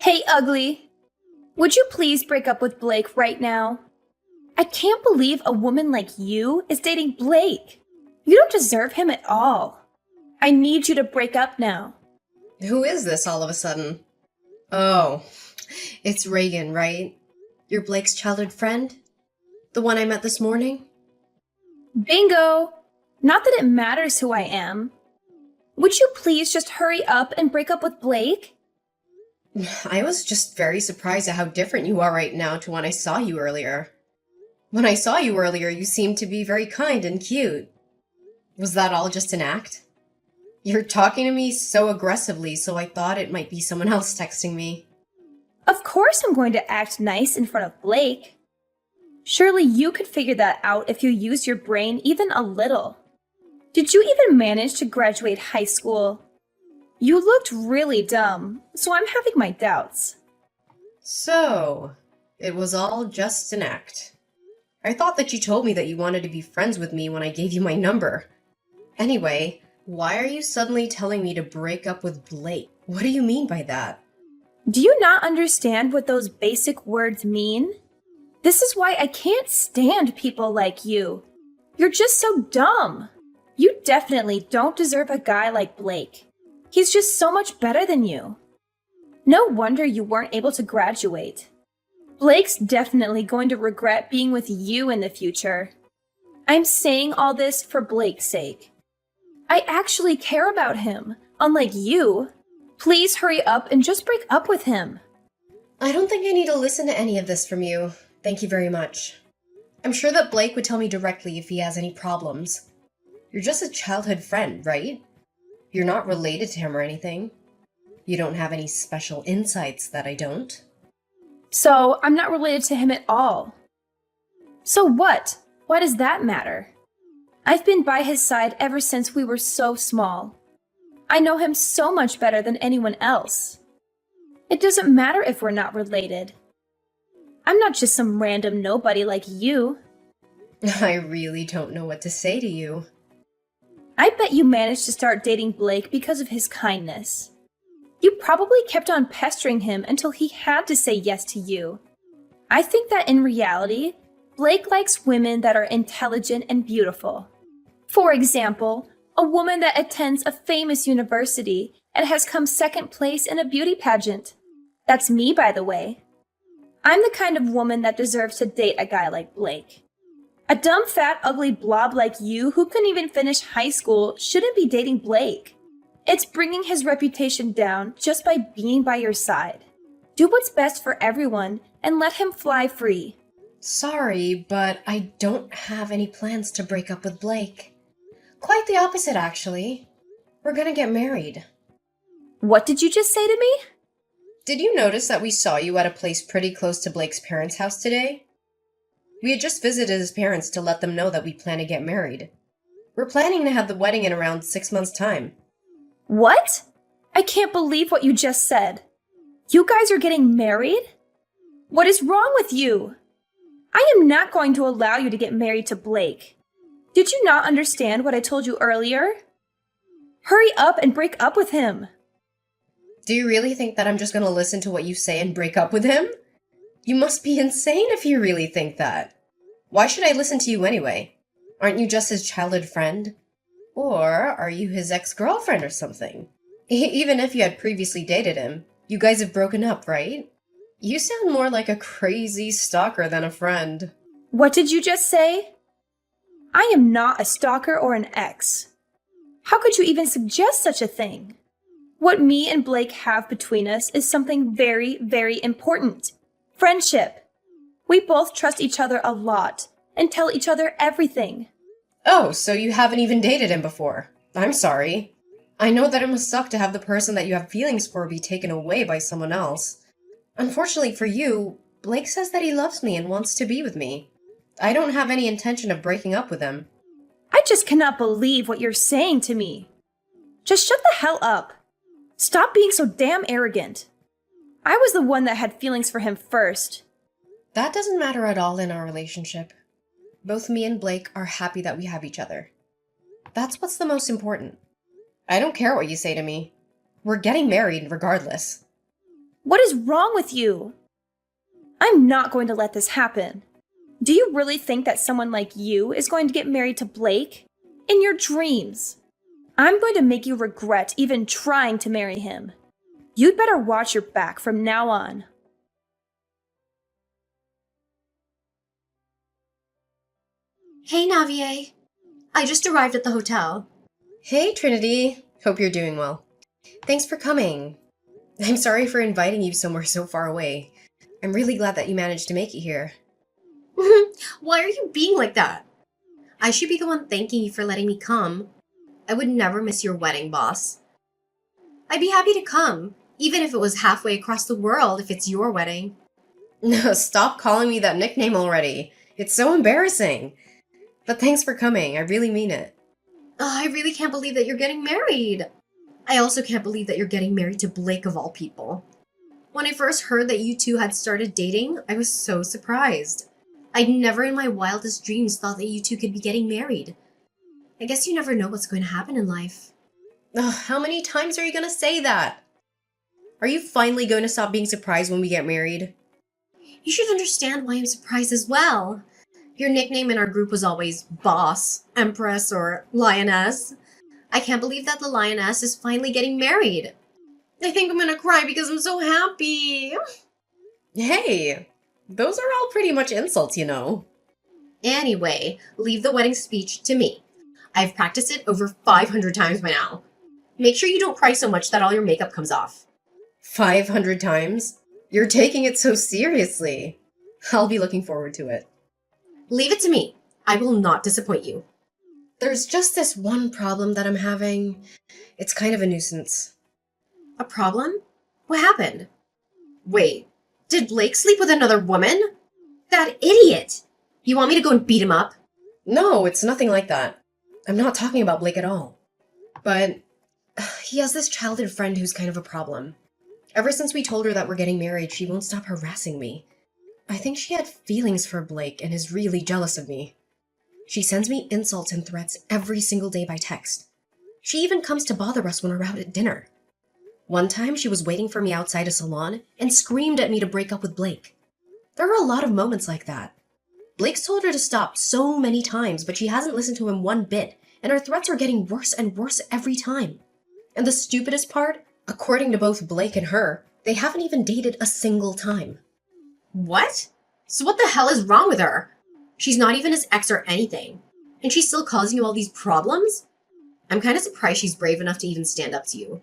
Hey, ugly. Would you please break up with Blake right now? I can't believe a woman like you is dating Blake. You don't deserve him at all. I need you to break up now. Who is this all of a sudden? Oh, it's Reagan, right? You're Blake's childhood friend? The one I met this morning? Bingo! Not that it matters who I am. Would you please just hurry up and break up with Blake? I was just very surprised at how different you are right now to when I saw you earlier. When I saw you earlier, you seemed to be very kind and cute. Was that all just an act? You're talking to me so aggressively, so I thought it might be someone else texting me. Of course I'm going to act nice in front of Blake. Surely you could figure that out if you use your brain even a little. Did you even manage to graduate high school? You looked really dumb, so I'm having my doubts. So, it was all just an act. I thought that you told me that you wanted to be friends with me when I gave you my number. Anyway, why are you suddenly telling me to break up with Blake? What do you mean by that? Do you not understand what those basic words mean? This is why I can't stand people like you. You're just so dumb. You definitely don't deserve a guy like Blake. He's just so much better than you. No wonder you weren't able to graduate. Blake's definitely going to regret being with you in the future. I'm saying all this for Blake's sake. I actually care about him, unlike you. Please hurry up and just break up with him. I don't think I need to listen to any of this from you. Thank you very much. I'm sure that Blake would tell me directly if he has any problems. You're just a childhood friend, right? You're not related to him or anything. You don't have any special insights that I don't. So, I'm not related to him at all. So what? Why does that matter? I've been by his side ever since we were so small. I know him so much better than anyone else. It doesn't matter if we're not related. I'm not just some random nobody like you. I really don't know what to say to you. I bet you managed to start dating Blake because of his kindness. You probably kept on pestering him until he had to say yes to you. I think that in reality, Blake likes women that are intelligent and beautiful. For example, a woman that attends a famous university and has come second place in a beauty pageant. That's me, by the way. I'm the kind of woman that deserves to date a guy like Blake. A dumb, fat, ugly blob like you who couldn't even finish high school shouldn't be dating Blake. It's bringing his reputation down just by being by your side. Do what's best for everyone and let him fly free. Sorry, but I don't have any plans to break up with Blake. Quite the opposite, actually. We're gonna get married. What did you just say to me? Did you notice that we saw you at a place pretty close to Blake's parents' house today? We had just visited his parents to let them know that we plan to get married. We're planning to have the wedding in around 6 months' time. What? I can't believe what you just said. You guys are getting married? What is wrong with you? I am not going to allow you to get married to Blake. Did you not understand what I told you earlier? Hurry up and break up with him. Do you really think that I'm just gonna listen to what you say and break up with him? You must be insane if you really think that. Why should I listen to you anyway? Aren't you just his childhood friend? Or are you his ex-girlfriend or something? Even if you had previously dated him, you guys have broken up, right? You sound more like a crazy stalker than a friend. What did you just say? I am not a stalker or an ex. How could you even suggest such a thing? What me and Blake have between us is something very, very important. Friendship. We both trust each other a lot and tell each other everything. Oh, so you haven't even dated him before. I'm sorry. I know that it must suck to have the person that you have feelings for be taken away by someone else. Unfortunately for you, Blake says that he loves me and wants to be with me. I don't have any intention of breaking up with him. I just cannot believe what you're saying to me. Just shut the hell up. Stop being so damn arrogant. I was the one that had feelings for him first. That doesn't matter at all in our relationship. Both me and Blake are happy that we have each other. That's what's the most important. I don't care what you say to me. We're getting married regardless. What is wrong with you? I'm not going to let this happen. Do you really think that someone like you is going to get married to Blake? In your dreams. I'm going to make you regret even trying to marry him. You'd better watch your back from now on. Hey, Navier. I just arrived at the hotel. Hey, Trinity. Hope you're doing well. Thanks for coming. I'm sorry for inviting you somewhere so far away. I'm really glad that you managed to make it here. Why are you being like that? I should be the one thanking you for letting me come. I would never miss your wedding, boss. I'd be happy to come, even if it was halfway across the world if it's your wedding. No, stop calling me that nickname already. It's so embarrassing. But thanks for coming. I really mean it. Oh, I really can't believe that you're getting married. I also can't believe that you're getting married to Blake of all people. When I first heard that you two had started dating, I was so surprised. I'd never in my wildest dreams thought that you two could be getting married. I guess you never know what's going to happen in life. Ugh, how many times are you going to say that? Are you finally going to stop being surprised when we get married? You should understand why I'm surprised as well. Your nickname in our group was always Boss, Empress, or Lioness. I can't believe that the Lioness is finally getting married. I think I'm gonna cry because I'm so happy. Hey, those are all pretty much insults, you know. Anyway, leave the wedding speech to me. I've practiced it over 500 times by now. Make sure you don't cry so much that all your makeup comes off. 500 times? You're taking it so seriously. I'll be looking forward to it. Leave it to me. I will not disappoint you. There's just this one problem that I'm having. It's kind of a nuisance. A problem? What happened? Wait, did Blake sleep with another woman? That idiot! You want me to go and beat him up? No, it's nothing like that. I'm not talking about Blake at all. But he has this childhood friend who's kind of a problem. Ever since we told her that we're getting married, she won't stop harassing me. I think she had feelings for Blake and is really jealous of me. She sends me insults and threats every single day by text. She even comes to bother us when we're out at dinner. One time she was waiting for me outside a salon and screamed at me to break up with Blake. There are a lot of moments like that. Blake's told her to stop so many times, but she hasn't listened to him one bit, and her threats are getting worse and worse every time. And the stupidest part, according to both Blake and her, they haven't even dated a single time. What? So what the hell is wrong with her? She's not even his ex or anything. And she's still causing you all these problems? I'm kind of surprised she's brave enough to even stand up to you.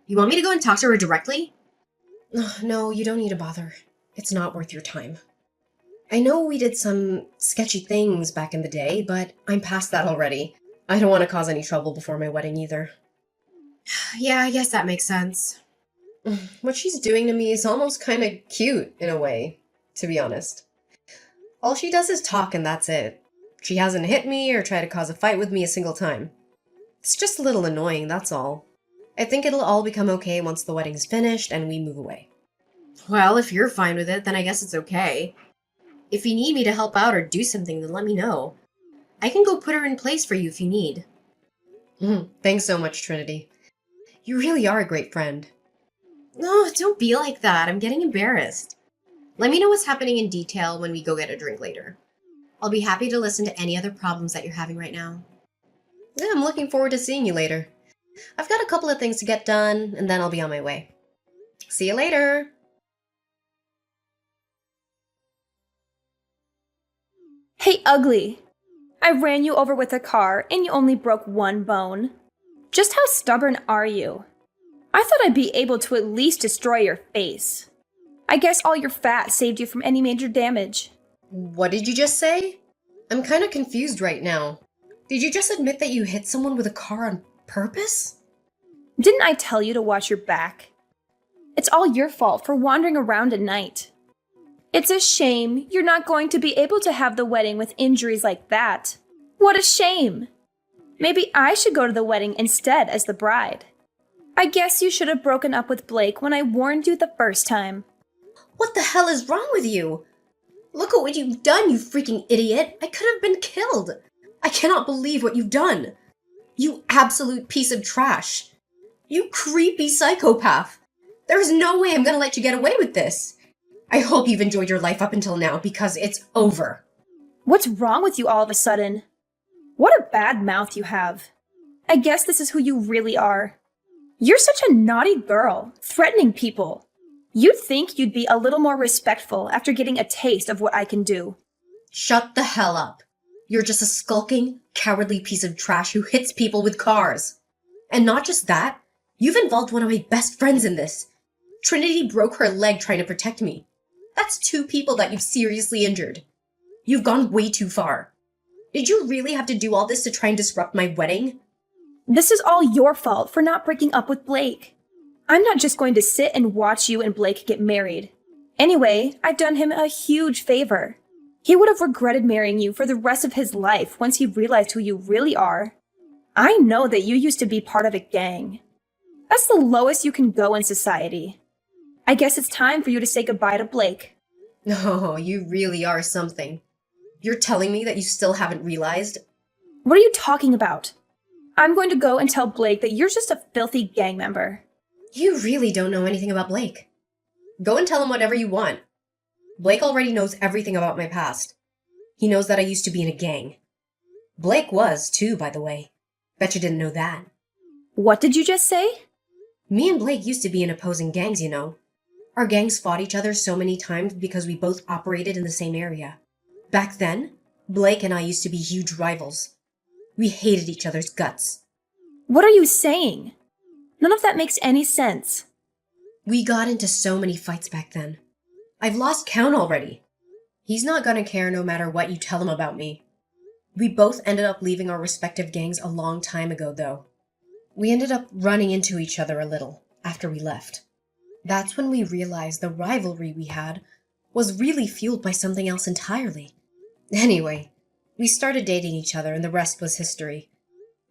You want me to go and talk to her directly? No, you don't need to bother. It's not worth your time. I know we did some sketchy things back in the day, but I'm past that already. I don't want to cause any trouble before my wedding either. Yeah, I guess that makes sense. What she's doing to me is almost kind of cute, in a way, to be honest. All she does is talk and that's it. She hasn't hit me or tried to cause a fight with me a single time. It's just a little annoying, that's all. I think it'll all become okay once the wedding's finished and we move away. Well, if you're fine with it, then I guess it's okay. If you need me to help out or do something, then let me know. I can go put her in place for you if you need. Thanks so much, Trinity. You really are a great friend. No, don't be like that. I'm getting embarrassed. Let me know what's happening in detail when we go get a drink later. I'll be happy to listen to any other problems that you're having right now. Yeah, I'm looking forward to seeing you later. I've got a couple of things to get done, and then I'll be on my way. See you later! Hey, ugly! I ran you over with a car, and you only broke one bone. Just how stubborn are you? I thought I'd be able to at least destroy your face. I guess all your fat saved you from any major damage. What did you just say? I'm kind of confused right now. Did you just admit that you hit someone with a car on purpose? Didn't I tell you to watch your back? It's all your fault for wandering around at night. It's a shame you're not going to be able to have the wedding with injuries like that. What a shame! Maybe I should go to the wedding instead as the bride. I guess you should have broken up with Blake when I warned you the first time. What the hell is wrong with you? Look at what you've done, you freaking idiot! I could have been killed! I cannot believe what you've done! You absolute piece of trash! You creepy psychopath! There is no way I'm gonna let you get away with this. I hope you've enjoyed your life up until now because it's over. What's wrong with you all of a sudden? What a bad mouth you have. I guess this is who you really are. You're such a naughty girl, threatening people. You'd think you'd be a little more respectful after getting a taste of what I can do. Shut the hell up. You're just a skulking, cowardly piece of trash who hits people with cars. And not just that, you've involved one of my best friends in this. Trinity broke her leg trying to protect me. That's 2 people that you've seriously injured. You've gone way too far. Did you really have to do all this to try and disrupt my wedding? This is all your fault for not breaking up with Blake. I'm not just going to sit and watch you and Blake get married. Anyway, I've done him a huge favor. He would have regretted marrying you for the rest of his life once he realized who you really are. I know that you used to be part of a gang. That's the lowest you can go in society. I guess it's time for you to say goodbye to Blake. Oh, you really are something. You're telling me that you still haven't realized? What are you talking about? I'm going to go and tell Blake that you're just a filthy gang member. You really don't know anything about Blake. Go and tell him whatever you want. Blake already knows everything about my past. He knows that I used to be in a gang. Blake was, too, by the way. Bet you didn't know that. What did you just say? Me and Blake used to be in opposing gangs, you know. Our gangs fought each other so many times because we both operated in the same area. Back then, Blake and I used to be huge rivals. We hated each other's guts. What are you saying? None of that makes any sense. We got into so many fights back then. I've lost count already. He's not gonna care no matter what you tell him about me. We both ended up leaving our respective gangs a long time ago, though. We ended up running into each other a little after we left. That's when we realized the rivalry we had was really fueled by something else entirely. Anyway, we started dating each other and the rest was history.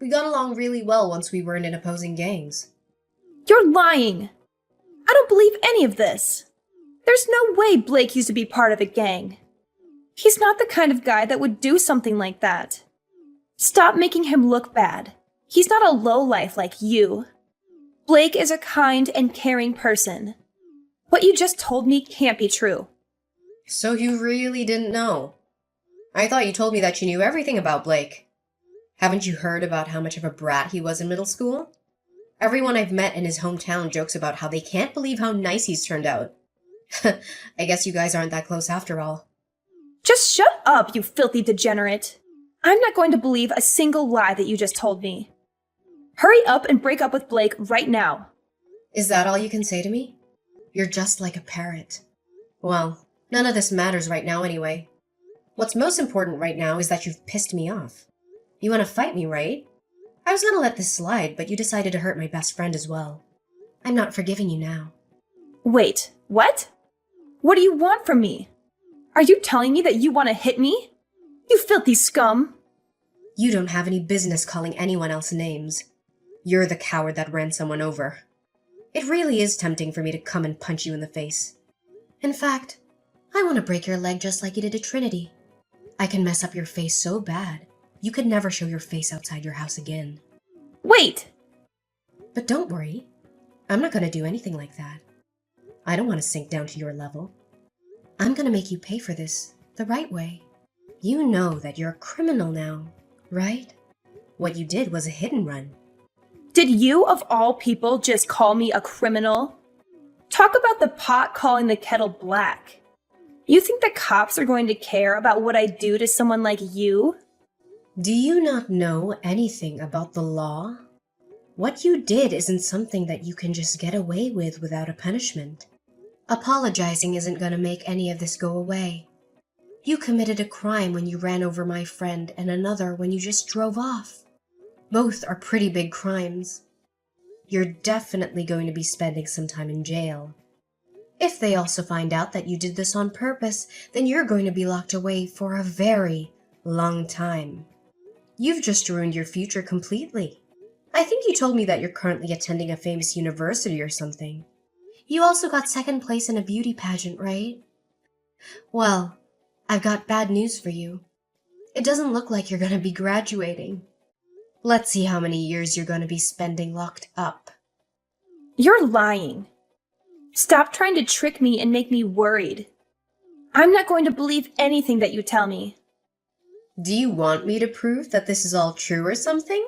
We got along really well once we weren't in opposing gangs. You're lying. I don't believe any of this. There's no way Blake used to be part of a gang. He's not the kind of guy that would do something like that. Stop making him look bad. He's not a lowlife like you. Blake is a kind and caring person. What you just told me can't be true. So you really didn't know? I thought you told me that you knew everything about Blake. Haven't you heard about how much of a brat he was in middle school? Everyone I've met in his hometown jokes about how they can't believe how nice he's turned out. I guess you guys aren't that close after all. Just shut up, you filthy degenerate. I'm not going to believe a single lie that you just told me. Hurry up and break up with Blake right now. Is that all you can say to me? You're just like a parrot. Well, none of this matters right now anyway. What's most important right now is that you've pissed me off. You want to fight me, right? I was gonna let this slide, but you decided to hurt my best friend as well. I'm not forgiving you now. Wait, what? What do you want from me? Are you telling me that you want to hit me? You filthy scum! You don't have any business calling anyone else names. You're the coward that ran someone over. It really is tempting for me to come and punch you in the face. In fact, I want to break your leg just like you did to Trinity. I can mess up your face so bad, you could never show your face outside your house again. Wait! But don't worry, I'm not going to do anything like that. I don't want to sink down to your level. I'm going to make you pay for this the right way. You know that you're a criminal now, right? What you did was a hit and run. Did you, of all people, just call me a criminal? Talk about the pot calling the kettle black. You think the cops are going to care about what I do to someone like you? Do you not know anything about the law? What you did isn't something that you can just get away with without a punishment. Apologizing isn't going to make any of this go away. You committed a crime when you ran over my friend and another when you just drove off. Both are pretty big crimes. You're definitely going to be spending some time in jail. If they also find out that you did this on purpose, then you're going to be locked away for a very long time. You've just ruined your future completely. I think you told me that you're currently attending a famous university or something. You also got second place in a beauty pageant, right? Well, I've got bad news for you. It doesn't look like you're going to be graduating. Let's see how many years you're going to be spending locked up. You're lying. Stop trying to trick me and make me worried. I'm not going to believe anything that you tell me. Do you want me to prove that this is all true or something?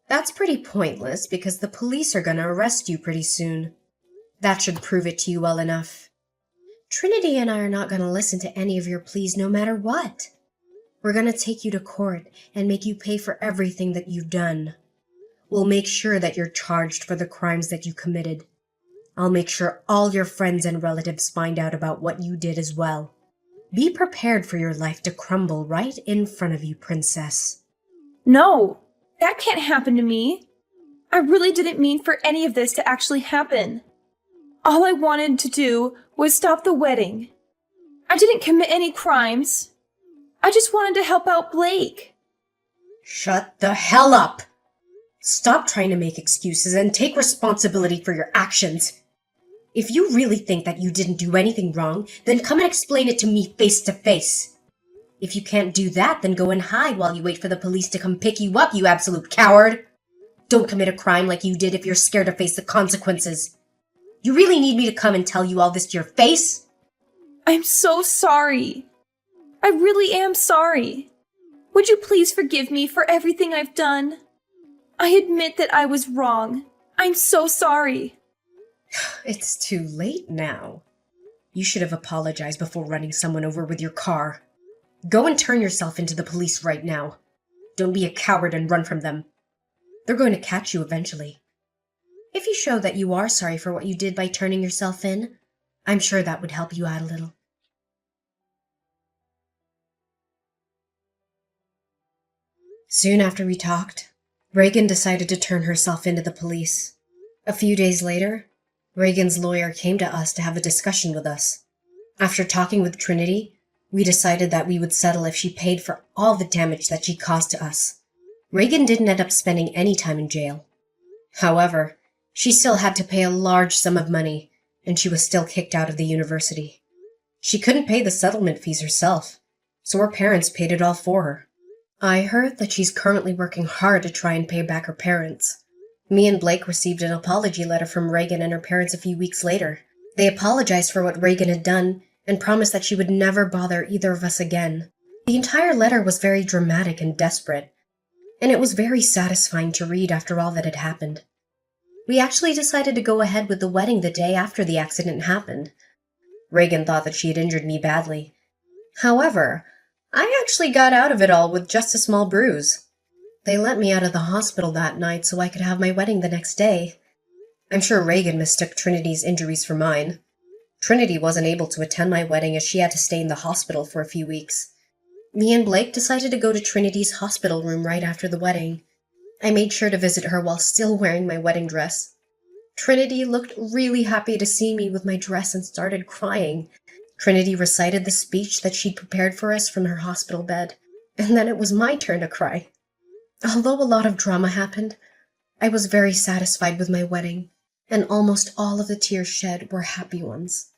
That's pretty pointless because the police are gonna arrest you pretty soon. That should prove it to you well enough. Trinity and I are not gonna listen to any of your pleas no matter what. We're gonna take you to court and make you pay for everything that you've done. We'll make sure that you're charged for the crimes that you committed. I'll make sure all your friends and relatives find out about what you did as well. Be prepared for your life to crumble right in front of you, princess. No, that can't happen to me. I really didn't mean for any of this to actually happen. All I wanted to do was stop the wedding. I didn't commit any crimes. I just wanted to help out Blake. Shut the hell up! Stop trying to make excuses and take responsibility for your actions. If you really think that you didn't do anything wrong, then come and explain it to me face to face. If you can't do that, then go and hide while you wait for the police to come pick you up, you absolute coward. Don't commit a crime like you did if you're scared to face the consequences. You really need me to come and tell you all this to your face? I'm so sorry. I really am sorry. Would you please forgive me for everything I've done? I admit that I was wrong. I'm so sorry. It's too late now. You should have apologized before running someone over with your car. Go and turn yourself into the police right now. Don't be a coward and run from them. They're going to catch you eventually. If you show that you are sorry for what you did by turning yourself in, I'm sure that would help you out a little. Soon after we talked, Reagan decided to turn herself into the police. A few days later, Reagan's lawyer came to us to have a discussion with us. After talking with Trinity, we decided that we would settle if she paid for all the damage that she caused to us. Reagan didn't end up spending any time in jail. However, she still had to pay a large sum of money, and she was still kicked out of the university. She couldn't pay the settlement fees herself, so her parents paid it all for her. I heard that she's currently working hard to try and pay back her parents. Me and Blake received an apology letter from Reagan and her parents a few weeks later. They apologized for what Reagan had done and promised that she would never bother either of us again. The entire letter was very dramatic and desperate, and it was very satisfying to read after all that had happened. We actually decided to go ahead with the wedding the day after the accident happened. Reagan thought that she had injured me badly. However, I actually got out of it all with just a small bruise. They let me out of the hospital that night so I could have my wedding the next day. I'm sure Reagan mistook Trinity's injuries for mine. Trinity wasn't able to attend my wedding as she had to stay in the hospital for a few weeks. Me and Blake decided to go to Trinity's hospital room right after the wedding. I made sure to visit her while still wearing my wedding dress. Trinity looked really happy to see me with my dress and started crying. Trinity recited the speech that she'd prepared for us from her hospital bed, and then it was my turn to cry. Although a lot of drama happened, I was very satisfied with my wedding, and almost all of the tears shed were happy ones.